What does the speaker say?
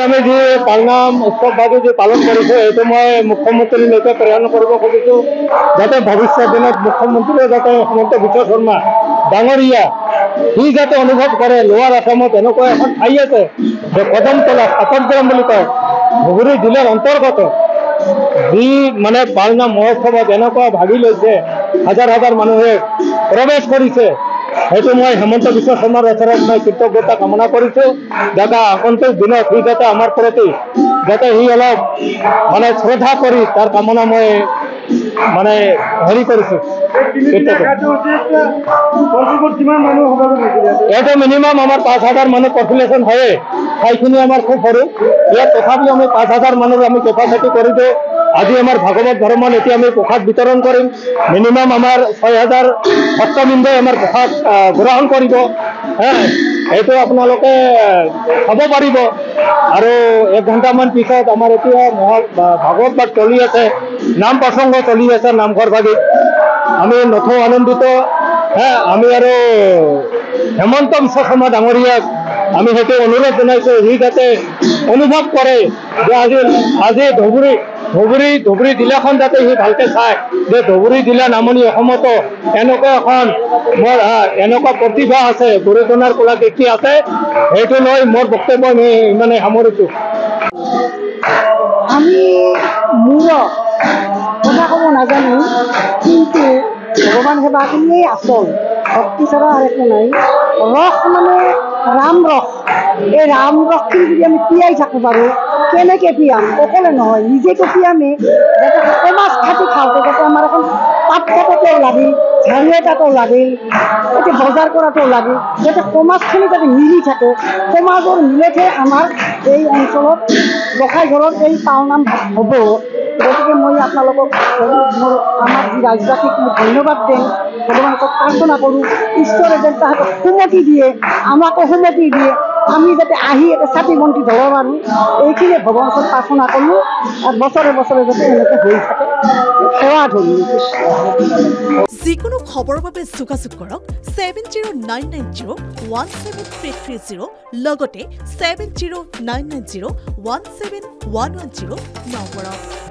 আমি যে পালনাম উৎসৱভাৱে যে পালন কৰিছোঁ এইটো মই মুখ্যমন্ত্ৰীলৈকে প্ৰেৰণ কৰিব খুজিছোঁ যাতে ভৱিষ্যত দিনত মুখ্যমন্ত্ৰীয়ে যাতে হিমন্ত বিশ্ব শৰ্মা ডাঙৰীয়া সি যাতে অনুভৱ কৰে লোৱাৰ আসামত এনেকুৱা এখন ঠাই আছে যে কদমতলা পাটগ্ৰাম বুলি কয় ধুবুৰী জিলাৰ অন্তৰ্গত যি মানে পালনাম মহোৎসৱত এনেকুৱা ভাগি লৈছে হাজাৰ হাজাৰ মানুহে প্ৰৱেশ কৰিছে সেইটো মই হিমন্ত বিশ্ব শৰ্মাৰ ওচৰত মই কৃতজ্ঞতা কামনা কৰিছোঁ যাতে আগন্তুক দিনত সি যাতে আমাৰ প্ৰতি যাতে সি অলপ মানে শ্ৰদ্ধা কৰি তাৰ কামনা মই মানে হেৰি কৰিছোঁ এইটো মিনিমাম আমাৰ 5,000 মানুহ পপুলেশ্যন হয়ে ঠাইখিনি আমাৰ খুব সৰু ইয়াত তথাপি আমি 5,000 মানুহ আমি কেপাচিটি কৰিছোঁ আজি আমাৰ ভাগৱত ধৰ্মত এতিয়া আমি প্ৰসাদ বিতৰণ কৰিম মিনিমাম আমাৰ 6,000 ভক্তবৃন্দই আমাৰ প্ৰসাদ গ্ৰহণ কৰিব এইটো আপোনালোকে খাব পাৰিব আৰু 1 ঘণ্টামান পিছত আমাৰ এতিয়া ভাগৱত পাঠ চলি আছে নাম প্ৰসংগ চলি আছে নামঘৰ ভাগিত আমি নথৈ আনন্দিত আমি আৰু হিমন্ত বিশ্ব শৰ্মা ডাঙৰীয়াক আমি সেইটো অনুৰোধ জনাইছোঁ সি যাতে অনুভৱ কৰে যে আজি ধুবুৰী জিলাখন যাতে সি ভালকৈ চায় যে ধুবুৰী জিলা নামনি অসমতো এনেকুৱা এখন মোৰ এনেকুৱা প্ৰতিভা আছে গুৰুজনাৰ কলাকৃতি আছে সেইটো লৈ মোৰ বক্তব্য আমি ইমানে সামৰিছোঁ আমি মূল কথা ক'ব নাজানো কিন্তু ভগৱান সেৱাখিনিয়েই আচল ভক্তি ছাড়া আৰ একো নাই ৰস মানে ৰাম ৰস এই ৰাম ৰসখিনি যদি আমি পিয়াই থাকব পাৰোঁ কেনেকৈ পিয়াম অকলে নহয় নিজেতো পিয়ামে যাতে সমাজ খাটি খাওঁতে যাতে আমাৰ এখন পাত কাটাতেও লাগিল ঝাড়ু এটাতেও লাগিল এতিয়া বজাৰ কৰাতেও লাগিল যাতে সমাজখিনি যাতে মিলি থাকে সমাজৰ মিলতহে আমাৰ এই অঞ্চলত গোসাঁই ঘৰত এই পালনাম হ'ব গতিকে মই আপোনালোকক মোৰ আমাৰ যি ৰাজ্যবাসীক মই ধন্যবাদ দিম ভগৱানক প্ৰাৰ্থনা কৰোঁ ঈশ্বৰে যেন তাহাঁতক সুমতি দিয়ে আমাকো সুমতি দিয়ে আমি যাতে আহি এটা চাকি বন্তি ধৰিব পাৰোঁ এইখিনিয়ে ভগৱানক প্ৰাৰ্থনা কৰোঁ আৰু বছৰে বছৰে যাতে এনেকৈ হৈ থাকে সেৱা ধৰি যিকোনো খবৰৰ বাবে যোগাযোগ কৰক 7099017330 লগতে 7099017110 নম্বৰত।